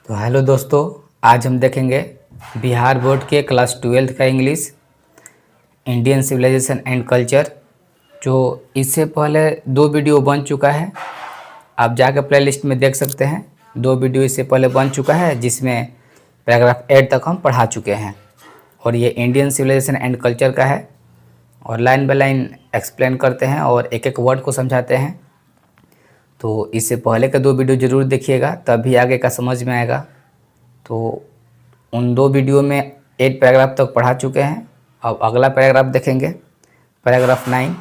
तो हेलो दोस्तों, आज हम देखेंगे बिहार बोर्ड के क्लास 12th का English Indian civilisation and culture. जो इससे पहले 2 वीडियो बन चुका है, आप जाकर प्लेलिस्ट में देख सकते हैं। 2 वीडियो इससे पहले बन चुका है जिसमें पैराग्राफ 8 तक हम पढ़ा चुके हैं और ये इंडियन सिविलाइजेशन एंड कल्चर का है और लाइन बाय लाइन एक्सप्लेन करते हैं और एक एक वर्ड को समझाते हैं। तो इससे पहले का 2 वीडियो ज़रूर देखिएगा, तभी आगे का समझ में आएगा। तो उन 2 वीडियो में 8 पैराग्राफ तक पढ़ा चुके हैं। अब अगला पैराग्राफ देखेंगे, पैराग्राफ 9।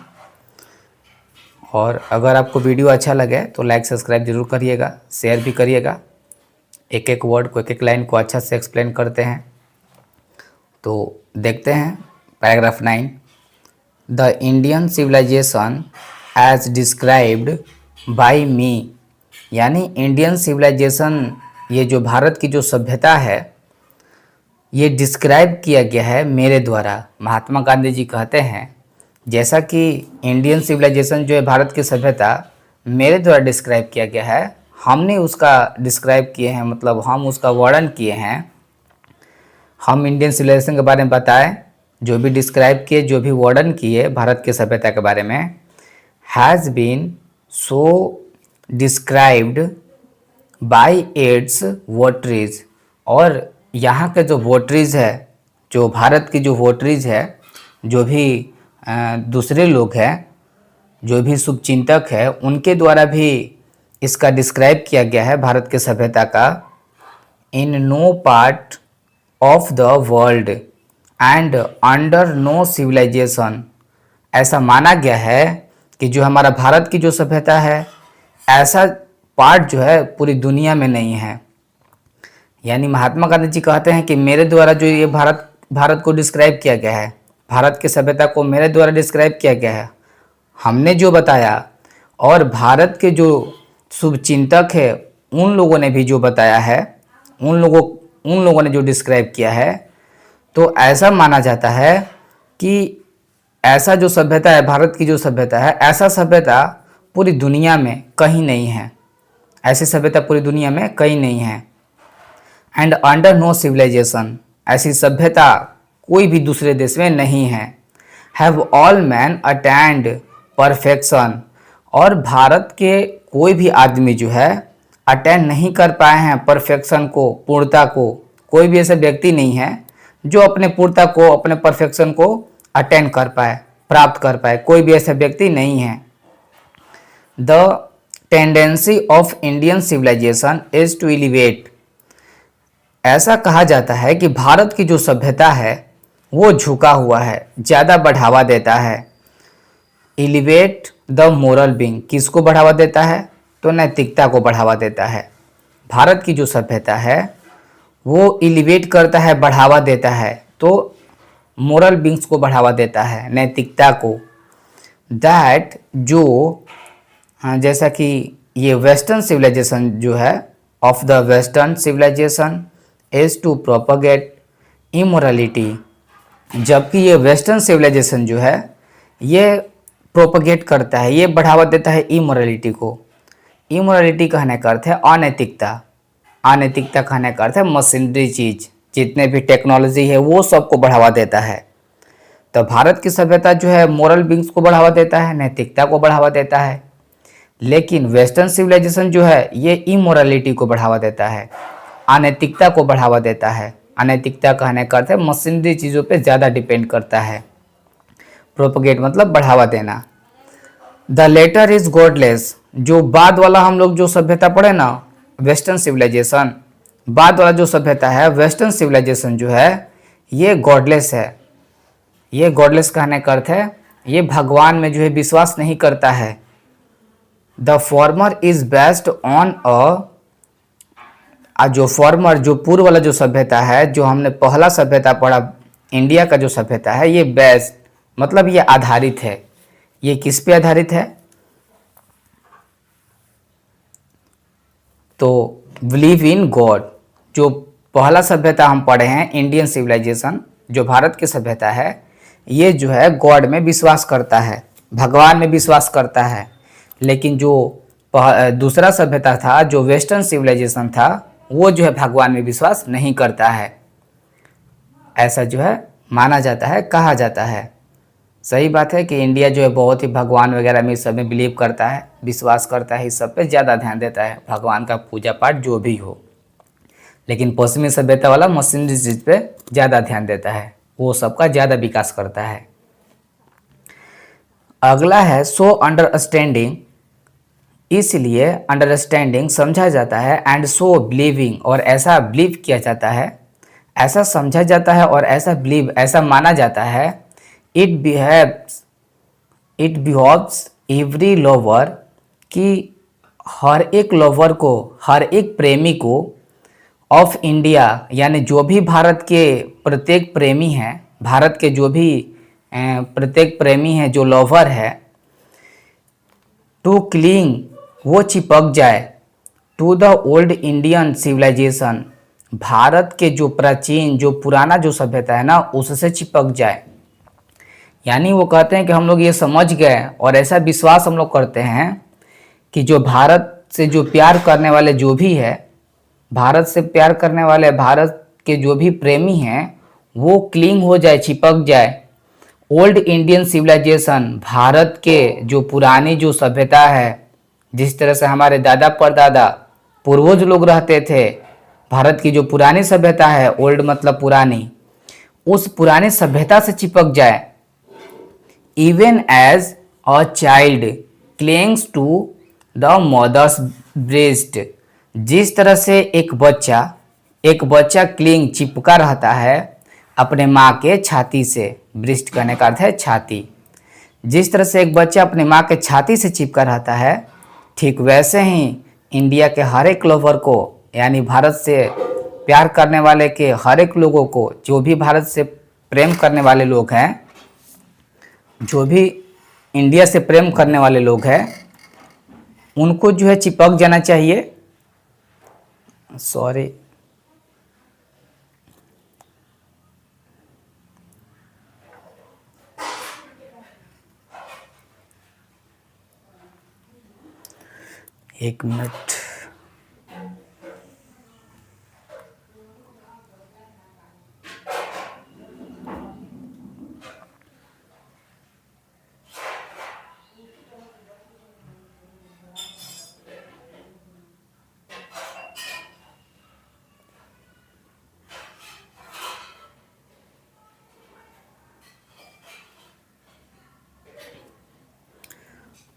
और अगर आपको वीडियो अच्छा लगे तो लाइक सब्सक्राइब जरूर करिएगा, शेयर भी करिएगा। एक एक वर्ड को, एक एक लाइन को अच्छा से एक्सप्लेन करते हैं। तो देखते हैं paragraph 9। The Indian civilisation as described by me, यानी इंडियन सिविलाइजेशन, ये जो भारत की जो सभ्यता है, ये डिस्क्राइब किया गया है मेरे द्वारा। महात्मा गांधी जी कहते हैं जैसा कि इंडियन सिविलाइजेशन जो है भारत की सभ्यता मेरे द्वारा डिस्क्राइब किया गया है, हमने उसका डिस्क्राइब किए हैं, मतलब हम उसका वर्णन किए हैं। हम इंडियन सिविलाइजेशन के बारे में बताएं, जो भी डिस्क्राइब किए, जो भी वर्णन किए भारत की सभ्यता के बारे में, has been so described by its votaries. और यहाँ के जो वोटरीज है, जो भारत की जो वोटरीज है, जो भी दूसरे लोग हैं, जो भी शुभचिंतक है, उनके द्वारा भी इसका डिस्क्राइब किया गया है भारत के सभ्यता का। In no part of the world and under no civilisation, ऐसा माना गया है कि जो हमारा भारत की जो सभ्यता है, ऐसा पार्ट जो है पूरी दुनिया में नहीं है। यानी महात्मा गांधी जी कहते हैं कि मेरे द्वारा जो ये भारत को डिस्क्राइब किया गया है, भारत की सभ्यता को मेरे द्वारा डिस्क्राइब किया गया है, हमने जो बताया, और भारत के जो शुभचिंतक है उन लोगों ने भी जो बताया है, उन लोगों ने जो डिस्क्राइब किया है, तो ऐसा माना जाता है कि ऐसा जो सभ्यता है, भारत की जो सभ्यता है, ऐसा सभ्यता पूरी दुनिया में कहीं नहीं है। ऐसी सभ्यता पूरी दुनिया में कहीं नहीं है। एंड अंडर नो सिविलाइजेशन, ऐसी सभ्यता कोई भी दूसरे देश में नहीं है। Have all man attend perfection, और भारत के कोई भी आदमी जो है अटेंड नहीं कर पाए हैं परफेक्शन को, पूर्णता को। कोई भी ऐसा व्यक्ति नहीं है जो अपने पूर्णता को, अपने परफेक्शन को अटेंड कर पाए, प्राप्त कर पाए। कोई भी ऐसा व्यक्ति नहीं है। The tendency of Indian civilisation is to elevate, ऐसा कहा जाता है कि भारत की जो सभ्यता है वो झुका हुआ है, ज़्यादा बढ़ावा देता है। एलिवेट द मोरल बीइंग, किसको बढ़ावा देता है? तो नैतिकता को बढ़ावा देता है। भारत की जो सभ्यता है वो एलिवेट करता है, बढ़ावा देता है, तो मोरल बीइंग्स को बढ़ावा देता है, नैतिकता को। दैट, जो जैसा कि ये वेस्टर्न सिविलाइजेशन जो है, of the western civilisation is to propagate immorality, जबकि ये वेस्टर्न सिविलाइजेशन जो है ये प्रोपगेट करता है, ये बढ़ावा देता है इमोरलिटी को। इमोरलिटी कहने का अर्थ है अनैतिकता। अनैतिकता कहने का अर्थ है मशीनरी चीज़, जितने भी टेक्नोलॉजी है वो सबको बढ़ावा देता है। तो भारत की सभ्यता जो है मोरल बीइंग्स को बढ़ावा देता है, नैतिकता को बढ़ावा देता है। लेकिन वेस्टर्न सिविलाइजेशन जो है ये इमोरलिटी को बढ़ावा देता है, अनैतिकता को बढ़ावा देता है। अनैतिकता कहने का अर्थ है मशीनरी चीज़ों पे ज़्यादा डिपेंड करता है। प्रोपगेट मतलब बढ़ावा देना। द लेटर इज गॉडलेस, जो बाद वाला हम लोग जो सभ्यता पढ़े ना, वेस्टर्न सिविलाइजेशन, बाद वाला जो सभ्यता है वेस्टर्न सिविलाइजेशन जो है ये गॉडलेस है। ये गॉडलेस कहने का अर्थ है ये भगवान में जो है विश्वास नहीं करता है। The former is based on जो फॉर्मर, जो पूर्व वाला जो सभ्यता है, जो हमने पहला सभ्यता पढ़ा, इंडिया का जो सभ्यता है, ये बेस्ड मतलब ये आधारित है। ये किस पे आधारित है? तो बिलीव इन गॉड, जो पहला सभ्यता हम पढ़े हैं इंडियन सिविलाइजेशन, जो भारत की सभ्यता है, ये जो है गॉड में विश्वास करता है, भगवान में विश्वास करता है। लेकिन जो दूसरा सभ्यता था, जो वेस्टर्न सिविलाइजेशन था, वो जो है भगवान में विश्वास नहीं करता है, ऐसा जो है माना जाता है, कहा जाता है। सही बात है कि इंडिया जो है बहुत ही भगवान वगैरह में इस सब में बिलीव करता है, विश्वास करता है, इस सब पे ज़्यादा ध्यान देता है, भगवान का पूजा पाठ जो भी हो। लेकिन पश्चिमी सभ्यता वाला मशीनरी चीज़ पे ज़्यादा ध्यान देता है, वो सबका ज़्यादा विकास करता है। अगला है सो अंडरस्टैंडिंग, इसलिए अंडरस्टैंडिंग समझा जाता है, एंड सो बिलीविंग, और ऐसा बिलीव किया जाता है, ऐसा समझा जाता है और ऐसा बिलीव, ऐसा माना जाता है। इट बिहेव्स एवरी लवर, कि हर एक लवर को, हर एक प्रेमी को, ऑफ इंडिया, यानी जो भी भारत के प्रत्येक प्रेमी हैं, भारत के जो भी प्रत्येक प्रेमी हैं, जो लवर है, टू क्लिंग, वो चिपक जाए, to the old Indian civilisation, भारत के जो प्राचीन, जो पुराना जो सभ्यता है ना, उससे चिपक जाए। यानी वो कहते हैं कि हम लोग ये समझ गए और ऐसा विश्वास हम लोग करते हैं कि जो भारत से जो प्यार करने वाले जो भी है, भारत से प्यार करने वाले, भारत के जो भी प्रेमी हैं, वो क्लिंग हो जाए, चिपक जाए। ओल्ड इंडियन सिविलाइजेशन, भारत के जो पुरानी जो सभ्यता है, जिस तरह से हमारे दादा परदादा पूर्वज लोग रहते थे, भारत की जो पुरानी सभ्यता है, ओल्ड मतलब पुरानी, उस पुरानी सभ्यता से चिपक जाए। Even as a child clings to the mother's breast, जिस तरह से एक बच्चा क्लिंग, चिपका रहता है अपने माँ के छाती से, ब्रेस्ट कहने का अर्थ है छाती। जिस तरह से एक बच्चा अपने माँ के छाती से चिपका रहता है, ठीक वैसे ही इंडिया के हर एक लवर को, यानी भारत से प्यार करने वाले के हर एक लोगों को, जो भी भारत से प्रेम करने वाले लोग हैं, जो भी इंडिया से प्रेम करने वाले लोग हैं, उनको जो है चिपक जाना चाहिए। सॉरी, एक मिनट।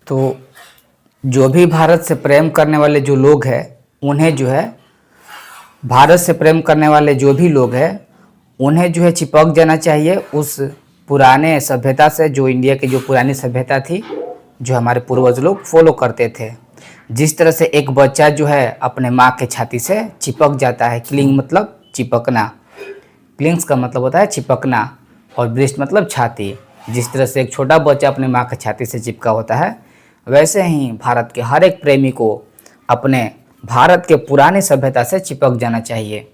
तो जो भी भारत से प्रेम करने वाले जो लोग हैं, उन्हें जो है, भारत से प्रेम करने वाले जो भी लोग हैं, उन्हें जो है चिपक जाना चाहिए उस पुराने सभ्यता से, जो इंडिया की जो पुरानी सभ्यता थी, जो हमारे पूर्वज लोग फॉलो करते थे। जिस तरह से एक बच्चा जो है अपने माँ के छाती से चिपक जाता है, क्लिंग मतलब चिपकना, क्लिंग्स का मतलब होता है चिपकना, और ब्रेस्ट मतलब छाती। जिस तरह से एक छोटा बच्चा अपने माँ के छाती से चिपका होता है, वैसे ही भारत के हर एक प्रेमी को अपने भारत के पुरानी सभ्यता से चिपक जाना चाहिए।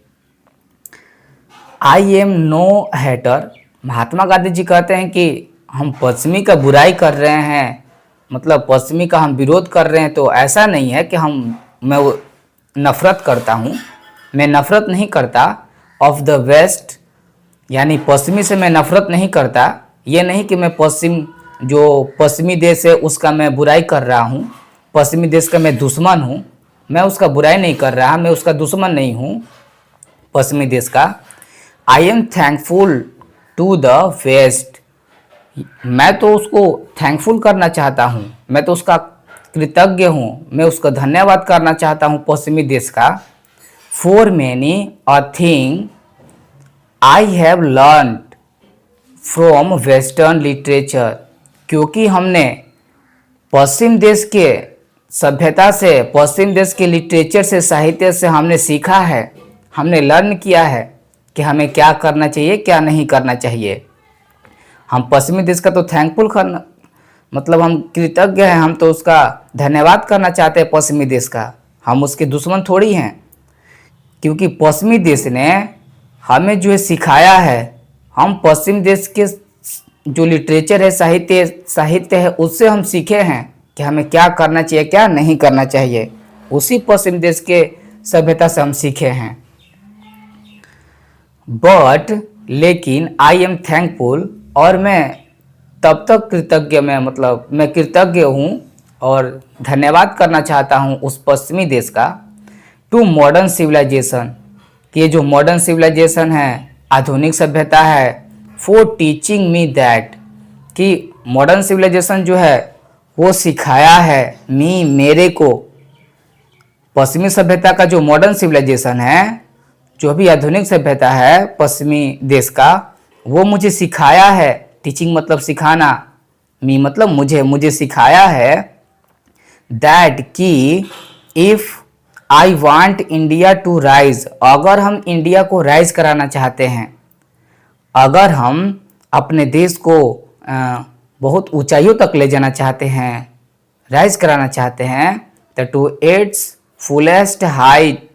I am no hater, Mahatma Gandhi ji कहते हैं कि हम पश्चिमी का बुराई कर रहे हैं, मतलब पश्चिमी का हम विरोध कर रहे हैं, तो ऐसा नहीं है कि मैं नफ़रत करता हूँ, मैं नफ़रत नहीं करता। ऑफ द वेस्ट, यानी पश्चिमी से मैं नफ़रत नहीं करता। ये नहीं कि मैं जो पश्चिमी देश है उसका मैं बुराई कर रहा हूँ, पश्चिमी देश का मैं दुश्मन हूँ, मैं उसका बुराई नहीं कर रहा, मैं उसका दुश्मन नहीं हूँ पश्चिमी देश का। I am thankful to the West, मैं तो उसको थैंकफुल करना चाहता हूँ, मैं तो उसका कृतज्ञ हूँ, मैं उसका धन्यवाद करना चाहता हूँ पश्चिमी देश का। For many a thing I have learn from western literature, क्योंकि हमने पश्चिम देश के सभ्यता से, पश्चिम देश के लिटरेचर से, साहित्य से हमने सीखा है, हमने लर्न किया है कि हमें क्या करना चाहिए, क्या नहीं करना चाहिए। हम पश्चिमी देश का तो थैंकफुल करना, मतलब हम कृतज्ञ हैं, हम तो उसका धन्यवाद करना चाहते हैं पश्चिमी देश का, हम उसके दुश्मन थोड़ी हैं। क्योंकि पश्चिमी देश ने हमें जो है सिखाया है, हम पश्चिम देश के जो लिटरेचर है, साहित्य है, उससे हम सीखे हैं कि हमें क्या करना चाहिए, क्या नहीं करना चाहिए। उसी पश्चिम देश के सभ्यता से हम सीखे हैं। बट लेकिन आई एम थैंकफुल, और मैं तब तक कृतज्ञ, मैं कृतज्ञ हूँ और धन्यवाद करना चाहता हूँ उस पश्चिमी देश का, टू मॉडर्न सिविलाइजेशन, कि ये जो मॉडर्न सिविलाइजेशन है, आधुनिक सभ्यता है, फॉर टीचिंग मी दैट, कि मॉडर्न सिविलाइजेशन जो है वो सिखाया है मेरे को, पश्चिमी सभ्यता का जो मॉडर्न सिविलाइजेशन है, जो भी आधुनिक सभ्यता है पश्चिमी देश का, वो मुझे सिखाया है, टीचिंग मतलब सिखाना, मी मतलब मुझे सिखाया है, दैट कि if I want India to rise, अगर हम इंडिया को राइज कराना चाहते हैं, अगर हम अपने देश को बहुत ऊंचाइयों तक ले जाना चाहते हैं, राइज कराना चाहते हैं, तो to its fullest height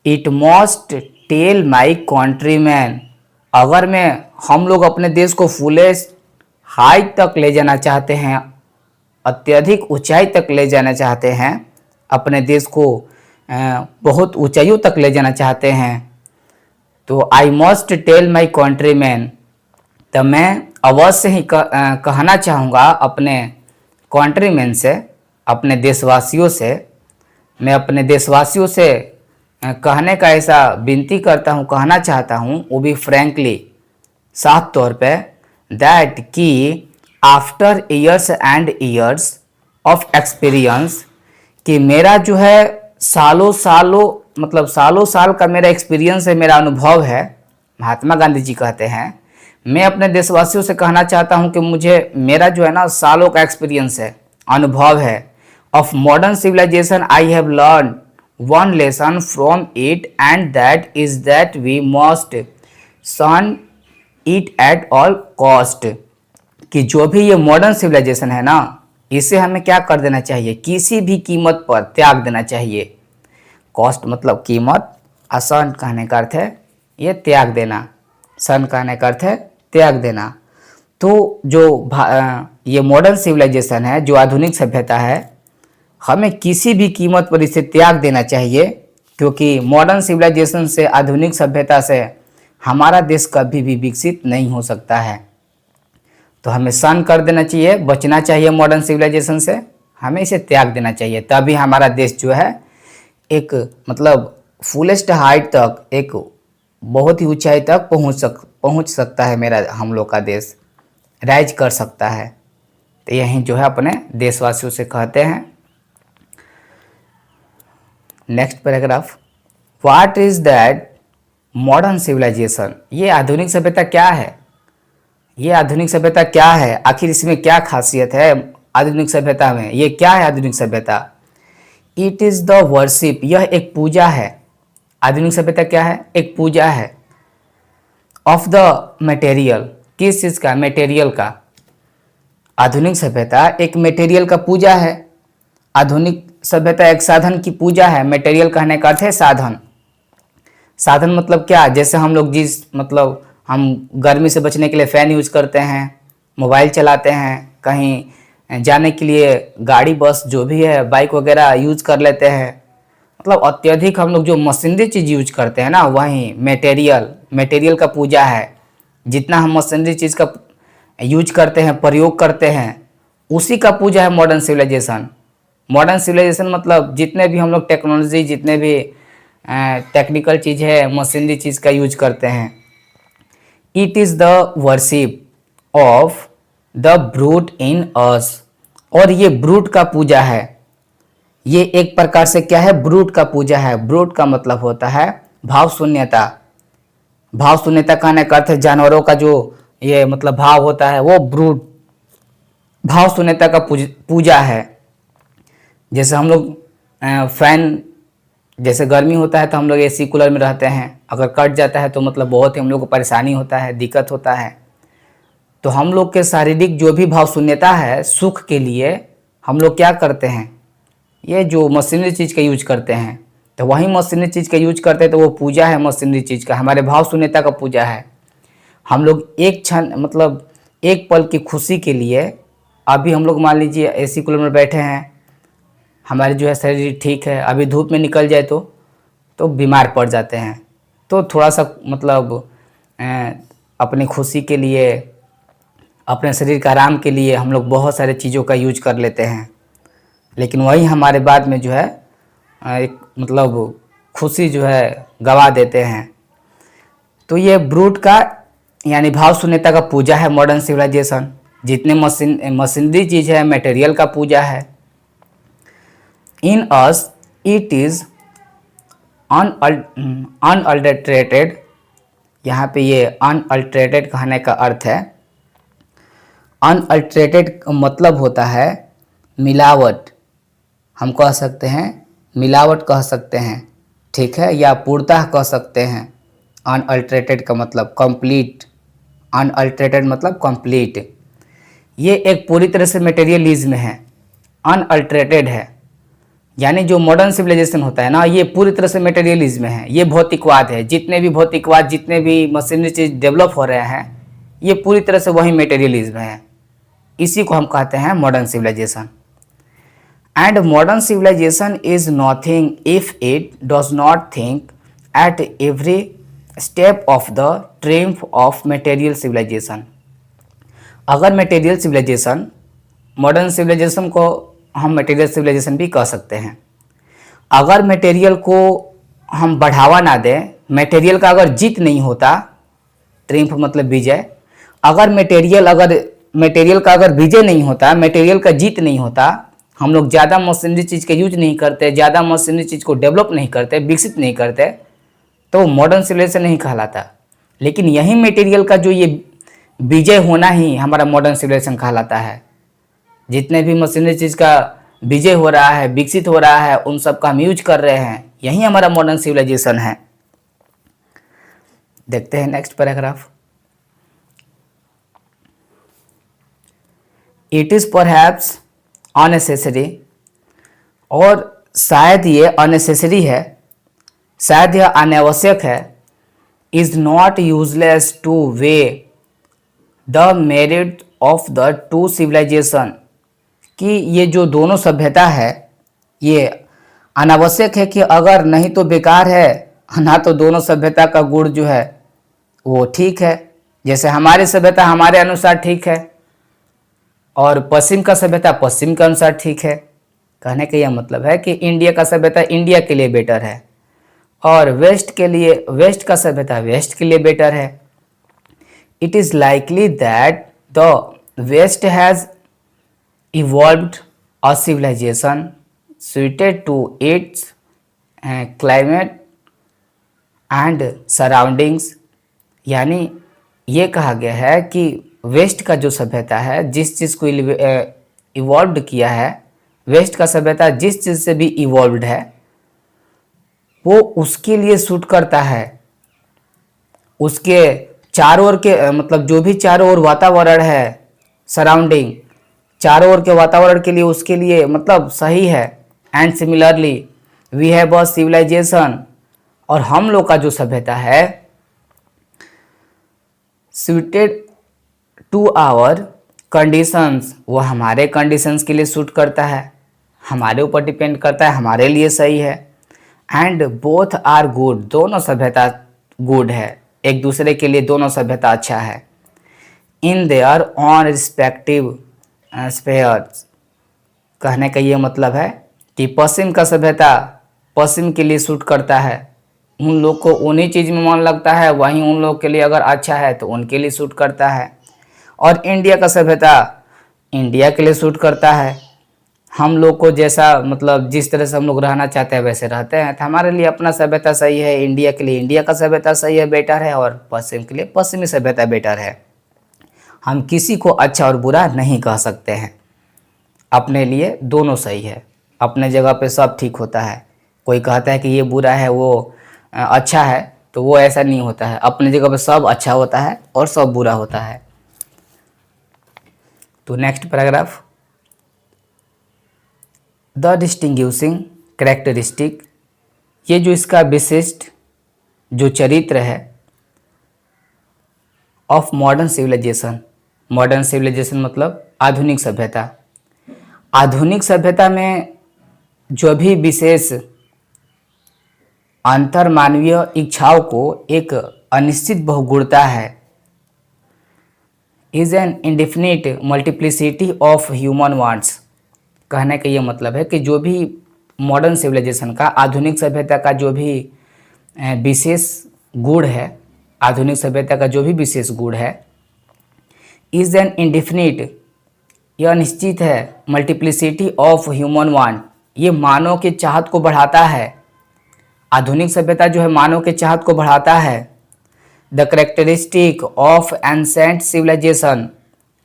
it must tell my countryman, अगर हम लोग अपने देश को फुलेस्ट हाइट तक ले जाना चाहते हैं, अत्यधिक ऊंचाई तक ले जाना चाहते हैं, अपने देश को बहुत ऊंचाइयों तक ले जाना चाहते हैं, तो I must tell my countryman, तो मैं अवश्य ही कहना चाहूँगा अपने कंट्रीमैन से, अपने देशवासियों से, मैं अपने देशवासियों से कहने का ऐसा विनती करता हूँ, कहना चाहता हूँ, वो भी फ्रैंकली, साफ तौर पे, दैट कि after years and years of experience, कि मेरा जो है सालों साल का मेरा एक्सपीरियंस है, मेरा अनुभव है, महात्मा गांधी जी कहते हैं, मैं अपने देशवासियों से कहना चाहता हूं कि मेरा जो है ना सालों का एक्सपीरियंस है, अनुभव है, of modern civilisation I have learn one lesson from it, and that is that we must shun it at all cost, कि जो भी ये मॉडर्न सिविलाइजेशन है ना, इसे हमें क्या कर देना चाहिए, किसी भी कीमत पर त्याग देना चाहिए। कॉस्ट मतलब कीमत, सन कहने का अर्थ है ये त्याग देना, सन कहने का अर्थ है त्याग देना। तो जो ये मॉडर्न सिविलाइजेशन है, जो आधुनिक सभ्यता है, हमें किसी भी कीमत पर इसे त्याग देना चाहिए, क्योंकि मॉडर्न सिविलाइजेशन से, आधुनिक सभ्यता से हमारा देश कभी भी विकसित नहीं हो सकता है। तो हमें सन कर देना चाहिए, बचना चाहिए मॉडर्न सिविलाइजेशन से, हमें इसे त्याग देना चाहिए, तभी हमारा देश जो है एक फुलेस्ट हाइट तक, एक बहुत ही ऊंचाई तक पहुंच सकता है, हम लोग का देश राइज कर सकता है। तो यही जो है अपने देशवासियों से कहते हैं। Next paragraph, what is that modern civilisation, ये आधुनिक सभ्यता क्या है, ये आधुनिक सभ्यता क्या है, आखिर इसमें क्या खासियत है आधुनिक सभ्यता में, ये क्या है आधुनिक सभ्यता। इट इज़ द वर्शिप, यह एक पूजा है। आधुनिक सभ्यता क्या है, एक पूजा है। ऑफ द मटेरियल, किस चीज़ का, मटेरियल का। आधुनिक सभ्यता एक मटेरियल का पूजा है, आधुनिक सभ्यता एक साधन की पूजा है। मटेरियल कहने का अर्थ है साधन। साधन मतलब क्या, जैसे हम लोग हम गर्मी से बचने के लिए फ़ैन यूज करते हैं, मोबाइल चलाते हैं, कहीं जाने के लिए गाड़ी बस जो भी है, बाइक वगैरह यूज कर लेते हैं, अत्यधिक हम लोग जो मशीनरी चीज़ यूज करते हैं ना, वही मटेरियल का पूजा है। जितना हम मशीनरी चीज़ का यूज करते हैं, प्रयोग करते हैं, उसी का पूजा है मॉडर्न सिविलाइजेशन। मॉडर्न सिविलाइजेशन मतलब जितने भी हम लोग टेक्नोलॉजी, जितने भी टेक्निकल चीज़ है, मशीनरी चीज़ का यूज करते हैं। It is the worship of the brute in us, और ये ब्रूट का पूजा है। ये एक प्रकार से क्या है, ब्रूट का पूजा है। ब्रूट का मतलब होता है भाव शून्यता। भाव शून्यता कहने का अर्थ है जानवरों का जो ये भाव होता है, वो ब्रूट भाव शून्यता का पूजा है। जैसे हम लोग फैन, जैसे गर्मी होता है तो हम लोग एसी कूलर में रहते हैं, अगर कट जाता है तो बहुत ही हम लोग को परेशानी होता है, दिक्कत होता है। तो हम लोग के शारीरिक जो भी भाव शून्यता है, सुख के लिए हम लोग क्या करते हैं, ये जो मशीनरी चीज़ का यूज करते हैं, तो वही मशीनरी चीज़ का यूज करते हैं, तो वो पूजा है मशीनरी चीज़ का, हमारे भाव शून्यता का पूजा है। हम लोग एक क्षण एक पल की खुशी के लिए, अभी हम लोग मान लीजिए एसी कूलर में बैठे हैं, हमारे जो है शरीर ठीक है, अभी धूप में निकल जाए तो तो बीमार पड़ जाते हैं। तो थोड़ा सा मतलब अपनी खुशी के लिए, अपने शरीर के आराम के लिए हम लोग बहुत सारे चीज़ों का यूज कर लेते हैं, लेकिन वही हमारे बाद में जो है एक मतलब खुशी जो है गवा देते हैं। तो ये ब्रूट का यानी भाव शून्यता का पूजा है मॉडर्न सिविलाइजेशन। जितने मशीनरी चीज़ है, मटेरियल का पूजा है। इन अस इट इज़ अनअल्टरेटेड। यहाँ पे ये अनअल्टरेटेड कहने का अर्थ है, अनअल्टरेटेड मतलब होता है मिलावट। हम कह सकते हैं मिलावट कह सकते हैं, ठीक है, या पूर्णतः कह सकते हैं। अनअल्टरेटेड का मतलब कंप्लीट, अनअल्टरेटेड मतलब कंप्लीट। ये एक पूरी तरह से मटेरियलिज्म है, अनअल्टरेटेड है। यानी जो मॉडर्न सिविलाइजेशन होता है ना, ये पूरी तरह से मटेरियलिज्म है, ये भौतिकवाद है। जितने भी भौतिकवाद, जितने भी मशीनरी चीज डेवलप हो रहे हैं, ये पूरी तरह से वही मटेरियलिज्म है। इसी को हम कहते हैं modern civilisation. And modern civilisation is nothing if it does not think at every step of the triumph of material civilisation. अगर मटेरियल सिविलाइजेशन, मॉडर्न सिविलाइजेशन को हम मटेरियल सिविलाइजेशन भी कह सकते हैं। अगर मटेरियल को हम बढ़ावा ना दें, मटेरियल का अगर जीत नहीं होता, ट्रिम्फ मतलब विजय, अगर मटेरियल का अगर विजय नहीं होता, मटेरियल का जीत नहीं होता, हम लोग ज़्यादा मशीनरी चीज़ का यूज नहीं करते, ज़्यादा मशीनरी चीज़ को डेवलप नहीं करते, विकसित नहीं करते, तो मॉडर्न सिविलाइजेशन नहीं कहलाता। लेकिन यही मटेरियल का जो ये विजय होना ही हमारा मॉडर्न सिविलाइजेशन कहलाता है। जितने भी मशीनरी चीज़ का विजय हो रहा है, विकसित हो रहा है, उन सब का हम यूज कर रहे हैं, यही हमारा मॉडर्न सिविलाइजेशन है। देखते हैं next paragraph. It is perhaps unnecessary, और शायद ये अननेसेसरी है, शायद यह अनावश्यक है। Is not useless to weigh the merit of the two civilisation, कि ये जो दोनों सभ्यता है ये अनावश्यक है, कि अगर नहीं तो बेकार है, ना तो दोनों सभ्यता का गुण जो है वो ठीक है। जैसे हमारी सभ्यता हमारे अनुसार ठीक है और पश्चिम का सभ्यता पश्चिम के अनुसार ठीक है। कहने का यह मतलब है कि इंडिया का सभ्यता इंडिया के लिए बेटर है और वेस्ट का सभ्यता वेस्ट के लिए बेटर है। It is likely that the West has evolved a civilization suited to its climate and surroundings। यानी ये कहा गया है कि वेस्ट का जो सभ्यता है, जिस चीज़ को इवॉल्व किया है, वेस्ट का सभ्यता जिस चीज़ से भी इवॉल्व है वो उसके लिए सूट करता है। उसके चारों ओर के मतलब जो भी चारों ओर वातावरण है, सराउंडिंग, चारों ओर के वातावरण के लिए उसके लिए मतलब सही है। And similarly we have a civilisation, और हम लोग का जो सभ्यता है सुटेड टू आवर कंडीशंस, वो हमारे कंडीशंस के लिए सूट करता है, हमारे ऊपर डिपेंड करता है, हमारे लिए सही है। एंड बोथ आर गुड, दोनों सभ्यता गुड है, एक दूसरे के लिए दोनों सभ्यता अच्छा है। In their own respective spheres, कहने का ये मतलब है कि पश्चिम का सभ्यता पश्चिम के लिए सूट करता है, उन लोग को उन्हीं चीज़ में मन लगता है, वहीं उन लोग के लिए अगर अच्छा है तो उनके लिए सूट करता है। और इंडिया का सभ्यता इंडिया के लिए सूट करता है, हम लोग को जैसा मतलब जिस तरह से हम लोग रहना चाहते हैं वैसे रहते हैं। तो हमारे लिए अपना सभ्यता सही है, इंडिया के लिए इंडिया का सभ्यता सही है, बेटर है, और पश्चिम के लिए पश्चिमी सभ्यता बेटर है। हम किसी को अच्छा और बुरा नहीं कह सकते हैं, अपने लिए दोनों सही है, अपने जगह पे सब ठीक होता है। कोई कहता है कि ये बुरा है वो अच्छा है, तो वो ऐसा नहीं होता है, अपने जगह पे सब अच्छा होता है और सब बुरा होता है। तो next paragraph, the distinguishing characteristic, ये जो इसका विशिष्ट जो चरित्र है of modern civilisation, modern civilisation मतलब आधुनिक सभ्यता। आधुनिक सभ्यता में जो भी विशेष अंतर मानवीय इच्छाओं को एक अनिश्चित बहुगुणता है, is an indefinite multiplicity of human wants. कहने का ये मतलब है कि जो भी मॉडर्न सिविलाइजेशन का, आधुनिक सभ्यता का जो भी विशेष गुण है, आधुनिक सभ्यता का जो भी विशेष गुण है, इज एन इंडिफिनिट, यह निश्चित है, मल्टीप्लिसिटी ऑफ ह्यूमन वांट, ये मानव के चाहत को बढ़ाता है। आधुनिक सभ्यता जो है मानव के चाहत को बढ़ाता है। The characteristic of ancient civilisation,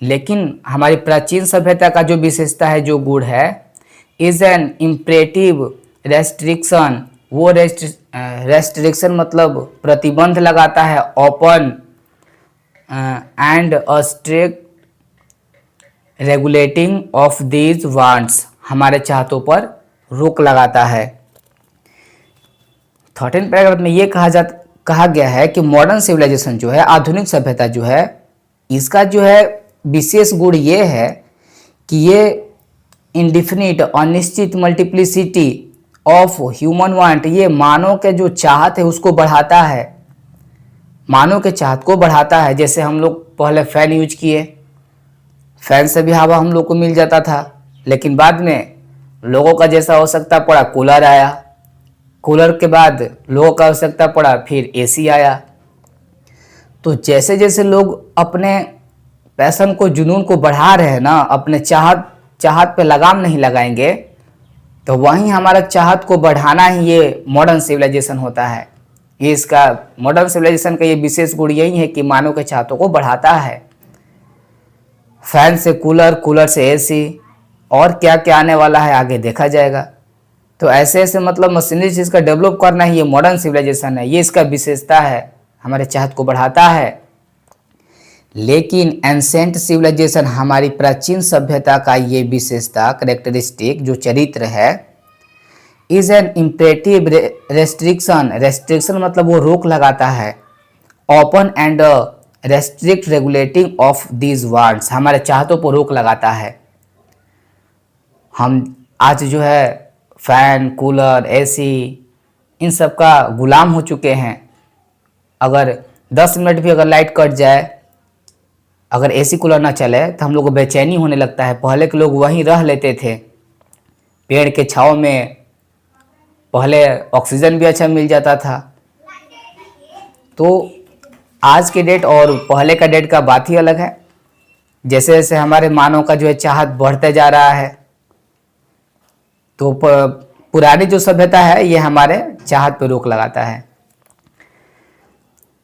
लेकिन हमारी प्राचीन सभ्यता का जो विशेषता है, जो गुण है, इज एन इम्परेटिव रेस्ट्रिक्शन, वो रेस्ट्रिक्शन मतलब प्रतिबंध लगाता है, open and a strict regulating of these wants, हमारे चाहतों पर रोक लगाता है। 13 पैराग्राफ में ये कहा गया है कि मॉडर्न सिविलाइजेशन जो है, आधुनिक सभ्यता जो है, इसका जो है विशेष गुण ये है कि ये इंडिफिनिट, अनिश्चित मल्टीप्लिसिटी ऑफ ह्यूमन वांट, ये मानव के जो चाहत है उसको बढ़ाता है, मानव के चाहत को बढ़ाता है। जैसे हम लोग पहले फैन यूज किए, फैन से भी हवा हम लोग को मिल जाता था, लेकिन बाद में लोगों का जैसा आवश्यकता पड़ा कूलर आया, कूलर के बाद लोगों का आवश्यकता पड़ा फिर एसी आया। तो जैसे जैसे लोग अपने पैशन को, जुनून को बढ़ा रहे हैं ना, अपने चाहत पे लगाम नहीं लगाएंगे, तो वहीं हमारा चाहत को बढ़ाना ही ये मॉडर्न सिविलाइजेशन होता है। ये इसका मॉडर्न सिविलाइजेशन का ये विशेष गुण यही है कि मानव के चाहतों को बढ़ाता है। फैन से कूलर, कूलर से एसी, और क्या क्या आने वाला है आगे देखा जाएगा। तो ऐसे ऐसे मतलब मशीनरी चीज़ का डेवलप करना ही ये मॉडर्न सिविलाइजेशन है, ये इसका विशेषता है, हमारे चाहत को बढ़ाता है। लेकिन एंसेंट सिविलाइजेशन, हमारी प्राचीन सभ्यता का ये विशेषता, करेक्टरिस्टिक, जो चरित्र है, is an imperative restriction, restriction मतलब वो रोक लगाता है, open and restrict regulating of these wants, हमारे चाहतों पर रोक लगाता है। हम आज जो है फैन, कूलर, एसी, इन सब का गुलाम हो चुके हैं। अगर 10 मिनट भी अगर लाइट कट जाए, अगर एसी कूलर ना चले तो हम लोग को बेचैनी होने लगता है। पहले के लोग वहीं रह लेते थे, पेड़ के छाँव में, पहले ऑक्सीजन भी अच्छा मिल जाता था। तो आज के डेट और पहले का डेट का बात ही अलग है। जैसे जैसे हमारे मानव का जो है चाहत बढ़ते जा रहा है, तो पुरानी जो सभ्यता है ये हमारे चाहत पे रोक लगाता है।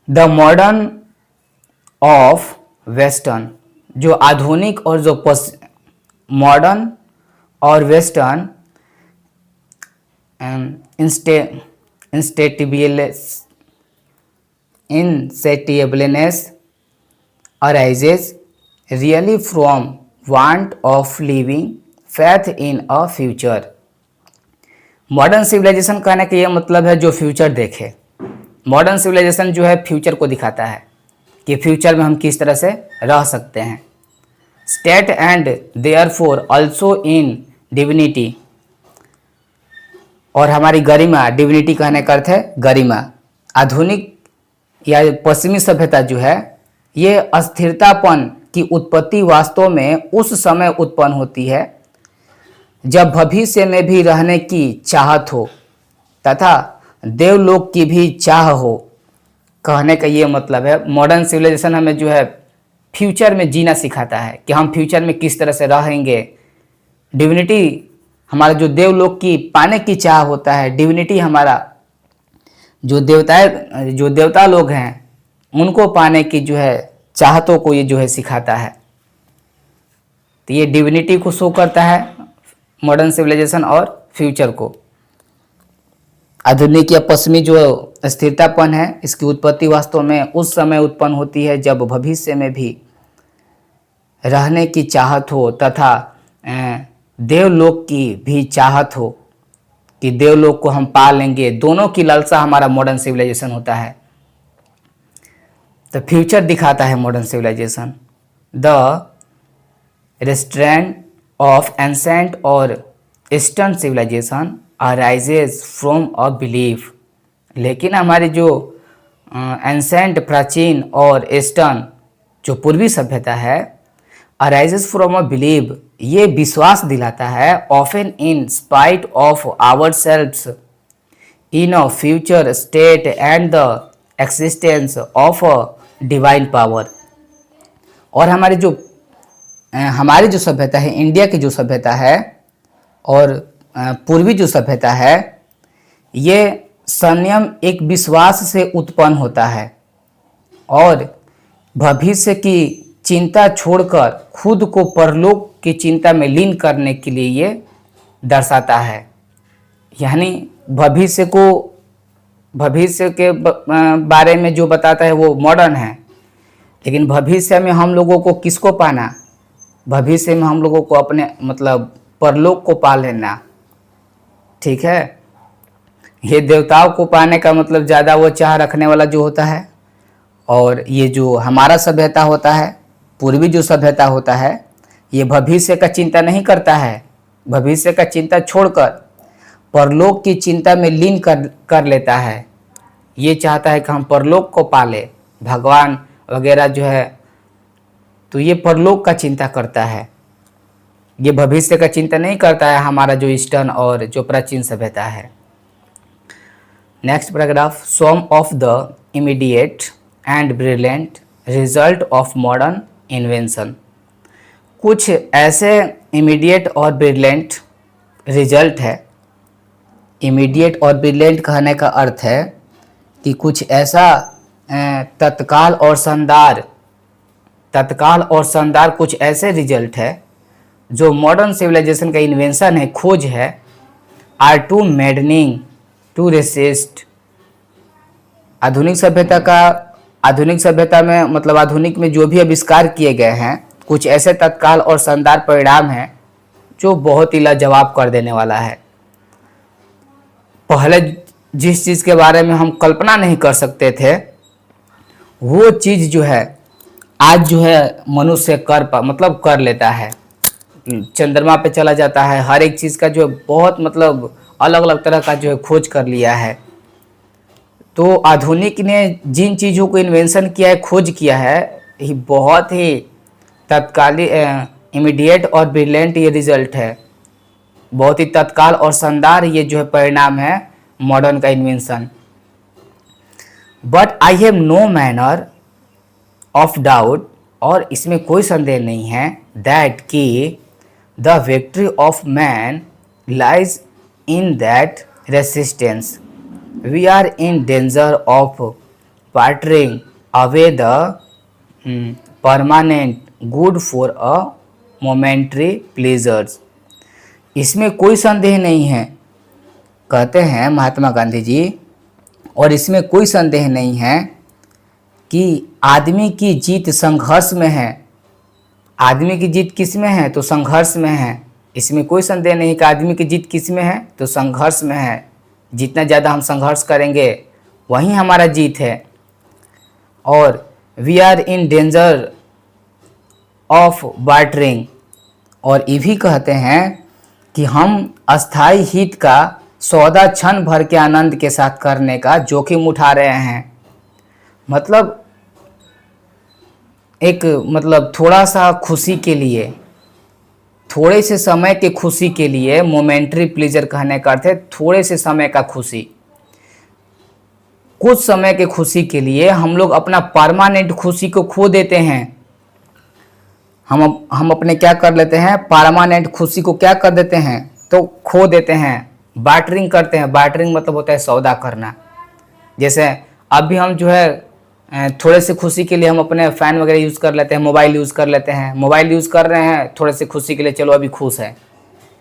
द मॉडर्न ऑफ वेस्टर्न, जो आधुनिक और जो मॉडर्न और western insatiableness arises really from want of living, faith in a future। Modern civilisation कहने का ये मतलब है जो फ्यूचर देखे। मॉडर्न सिविलाइजेशन जो है फ्यूचर को दिखाता है कि फ्यूचर में हम किस तरह से रह सकते हैं। State and therefore also in divinity, और हमारी गरिमा, डिविनिटी कहने का अर्थ है गरिमा। आधुनिक या पश्चिमी सभ्यता जो है, ये अस्थिरतापन की उत्पत्ति वास्तव में उस समय उत्पन्न होती है जब भविष्य में भी रहने की चाहत हो तथा देवलोक की भी चाह हो। कहने का ये मतलब है मॉडर्न सिविलाइजेशन हमें जो है फ्यूचर में जीना सिखाता है कि हम फ्यूचर में किस तरह से रहेंगे। डिविनिटी हमारा जो देवलोक की पाने की चाह होता है, डिविनिटी हमारा जो देवता लोग हैं उनको पाने की जो है चाहतों को ये जो है सिखाता है। तो ये डिविनिटी को शो करता है मॉडर्न सिविलाइजेशन और फ्यूचर को। आधुनिक या पश्चिमी जो स्थिरतापन है, इसकी उत्पत्ति वास्तव में उस समय उत्पन्न होती है जब भविष्य में भी रहने की चाहत हो तथा देवलोक की भी चाहत हो कि देवलोक को हम पा लेंगे। दोनों की लालसा हमारा मॉडर्न सिविलाइजेशन होता है। तो फ्यूचर दिखाता है modern civilisation. The restraint of ancient और eastern civilisation arises from a belief, लेकिन हमारी जो एंसेंट प्राचीन और ईस्टर्न जो पूर्वी सभ्यता है अराइजेस फ्रॉम अ बिलीव, ये विश्वास दिलाता है often in spite of ourselves in a future state and the existence of a divine power. और हमारी जो सभ्यता है, इंडिया की जो सभ्यता है और पूर्वी जो सभ्यता है, ये संयम एक विश्वास से उत्पन्न होता है और भविष्य की चिंता छोड़कर खुद को परलोक की चिंता में लीन करने के लिए ये दर्शाता है। यानी भविष्य के बारे में जो बताता है वो मॉडर्न है, लेकिन भविष्य में हम लोगों को किसको पाना? भविष्य में हम लोगों को अपने मतलब परलोक को पा लेना। ठीक है, ये देवताओं को पाने का मतलब ज़्यादा वो चाह रखने वाला जो होता है, और ये जो हमारा सभ्यता होता है, पूर्वी जो सभ्यता होता है, ये भविष्य का चिंता नहीं करता है। भविष्य का चिंता छोड़कर परलोक की चिंता में लीन कर लेता है। ये चाहता है कि हम परलोक को पाले, भगवान वगैरह जो है, तो ये परलोक का चिंता करता है, ये भविष्य का चिंता नहीं करता है हमारा जो ईस्टर्न और जो प्राचीन सभ्यता है। Next paragraph, some of the immediate and brilliant result of modern invention. कुछ ऐसे इमीडिएट और ब्रिलियंट रिजल्ट है। इमीडिएट और ब्रिलियंट कहने का अर्थ है कि कुछ ऐसा तत्काल और शानदार कुछ ऐसे रिजल्ट है जो मॉडर्न सिविलाइजेशन का इन्वेंशन है, खोज है, are to maddening to resist. आधुनिक सभ्यता में मतलब आधुनिक में जो भी आविष्कार किए गए हैं, कुछ ऐसे तत्काल और शानदार परिणाम हैं जो बहुत ही लाजवाब कर देने वाला है। पहले जिस चीज़ के बारे में हम कल्पना नहीं कर सकते थे, वो चीज़ जो है आज जो है मनुष्य कर लेता है। चंद्रमा पे चला जाता है, हर एक चीज़ का जो है बहुत मतलब अलग अलग तरह का जो है खोज कर लिया है। तो आधुनिक ने जिन चीज़ों को इन्वेंशन किया है, खोज किया है, ये बहुत ही तत्कालीन इमीडिएट और ब्रिलियंट ये रिजल्ट है, बहुत ही तत्काल और शानदार ये जो है परिणाम है मॉडर्न का invention. But I have no manner of doubt, और इसमें कोई संदेह नहीं है, दैट कि the victory of man lies in that resistance. We are in danger of watering away the permanent good for a momentary pleasures. इसमें कोई संदेह नहीं है, कहते हैं महात्मा गांधी जी, और इसमें कोई संदेह नहीं है कि आदमी की जीत संघर्ष में है। आदमी की जीत किस में है? तो संघर्ष में है। इसमें कोई संदेह नहीं कि आदमी की जीत किस में है? तो संघर्ष में है। जितना ज़्यादा हम संघर्ष करेंगे वहीं हमारा जीत है। और we are in danger of bartering, और ये भी कहते हैं कि हम अस्थाई हित का सौदा क्षण भर के आनंद के साथ करने का जोखिम उठा रहे हैं। मतलब थोड़ा सा खुशी के लिए, थोड़े से समय के खुशी के लिए, मोमेंट्री प्लेजर कहने का अर्थ है थोड़े से समय का खुशी, कुछ समय के खुशी के लिए हम लोग अपना परमानेंट खुशी को खो देते हैं। हम अपने क्या कर लेते हैं? परमानेंट खुशी को क्या कर देते हैं? तो खो देते हैं, बार्टरिंग करते हैं। बार्टरिंग मतलब होता है सौदा करना। जैसे अभी हम जो है थोड़े से खुशी के लिए हम अपने फ़ैन वगैरह यूज़ कर लेते हैं, मोबाइल यूज़ कर लेते हैं, मोबाइल यूज़ कर रहे हैं थोड़े से खुशी के लिए, चलो अभी खुश है,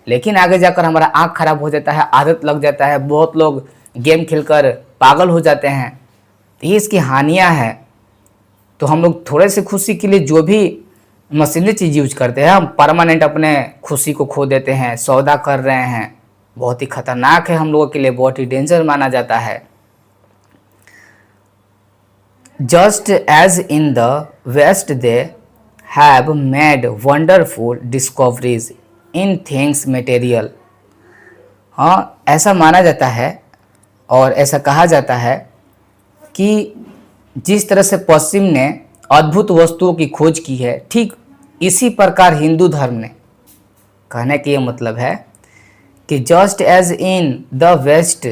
लेकिन आगे जाकर हमारा आँख खराब हो जाता है, आदत लग जाता है, बहुत लोग गेम खेलकर पागल हो जाते हैं, तो ये इसकी हानियाँ हैं। तो हम लोग थोड़े से खुशी के लिए जो भी मशीनी चीज़ यूज करते हैं, हम परमानेंट अपने खुशी को खो देते हैं, सौदा कर रहे हैं। बहुत ही खतरनाक है हम लोगों के लिए, बहुत ही डेंजर माना जाता है। Just as in the West they have made wonderful discoveries in things material. हाँ, ऐसा माना जाता है और ऐसा कहा जाता है कि जिस तरह से पश्चिम ने अद्भुत वस्तुओं की खोज की है, ठीक इसी प्रकार हिंदू धर्म ने, कहने का ये मतलब है कि just as in the West,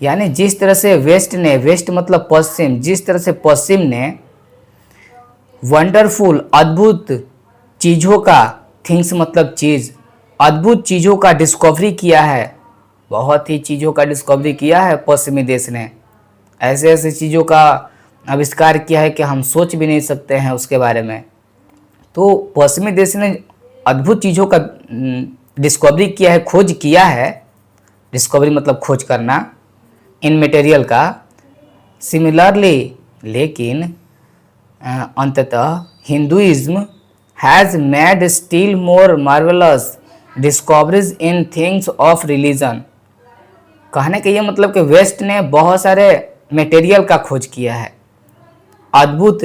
यानी जिस तरह से वेस्ट ने, वेस्ट मतलब पश्चिम, जिस तरह से पश्चिम ने वंडरफुल अद्भुत चीज़ों का, थिंग्स मतलब चीज़, अद्भुत चीज़ों का डिस्कवरी किया है, बहुत ही चीज़ों का डिस्कवरी किया है पश्चिमी देश ने, ऐसे ऐसे चीज़ों का आविष्कार किया है कि हम सोच भी नहीं सकते हैं उसके बारे में। तो पश्चिमी देश ने अद्भुत चीज़ों का डिस्कवरी किया है, खोज किया है, डिस्कवरी मतलब खोज करना इन मटेरियल का। सिमिलरली, लेकिन अंततः Hinduism has made still more marvellous discoveries in things of religion. कहने का ये मतलब कि वेस्ट ने बहुत सारे मटेरियल का खोज किया है, अद्भुत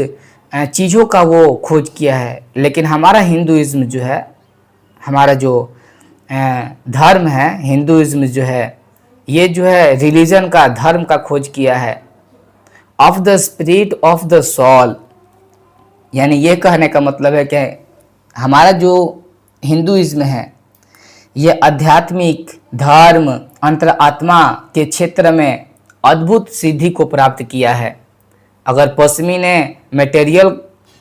चीज़ों का वो खोज किया है, लेकिन हमारा हिंदुइज्म जो है, हमारा जो धर्म है, हिंदुइज्म जो है, ये जो है रिलीजन का, धर्म का खोज किया है। Of the spirit of the soul, यानी ये कहने का मतलब है कि हमारा जो हिंदुइज्म है ये आध्यात्मिक धर्म, अंतरात्मा के क्षेत्र में अद्भुत सिद्धि को प्राप्त किया है। अगर पश्चिमी ने मटेरियल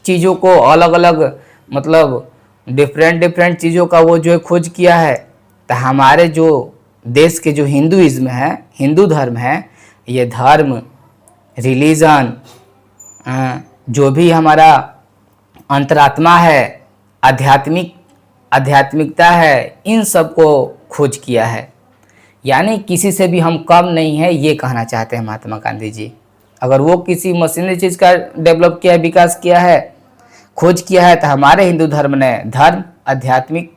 चीज़ों को अलग अलग मतलब डिफरेंट चीज़ों का वो जो है खोज किया है, तो हमारे जो देश के जो हिंदुइज्म है, हिंदू धर्म है, ये धर्म, रिलीजन, जो भी हमारा अंतरात्मा है, आध्यात्मिकता है, इन सब को खोज किया है। यानी किसी से भी हम कम नहीं है, ये कहना चाहते हैं महात्मा गांधी जी। अगर वो किसी मशीनरी चीज़ का डेवलप किया है, विकास किया है, खोज किया है, तो हमारे हिंदू धर्म ने धर्म, आध्यात्मिक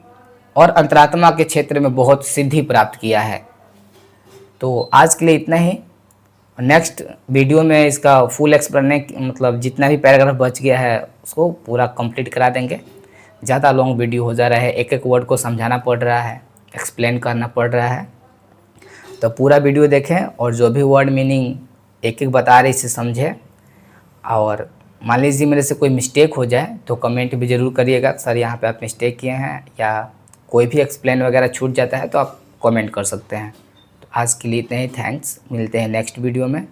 और अंतरात्मा के क्षेत्र में बहुत सिद्धि प्राप्त किया है। तो आज के लिए इतना ही। नेक्स्ट वीडियो में इसका फुल एक्सप्लेन, मतलब जितना भी पैराग्राफ बच गया है उसको पूरा कंप्लीट करा देंगे। ज़्यादा लॉन्ग वीडियो हो जा रहा है, एक एक वर्ड को समझाना पड़ रहा है, एक्सप्लेन करना पड़ रहा है, तो पूरा वीडियो देखें और जो भी वर्ड मीनिंग एक एक बता रहे इसे समझें। और मान लीजिए मेरे से कोई मिस्टेक हो जाए तो कमेंट भी ज़रूर करिएगा, सर यहाँ पे आप मिस्टेक किए हैं, या कोई भी एक्सप्लेन वगैरह छूट जाता है तो आप कमेंट कर सकते हैं। तो आज के लिए इतना ही, थैंक्स, मिलते हैं नेक्स्ट वीडियो में।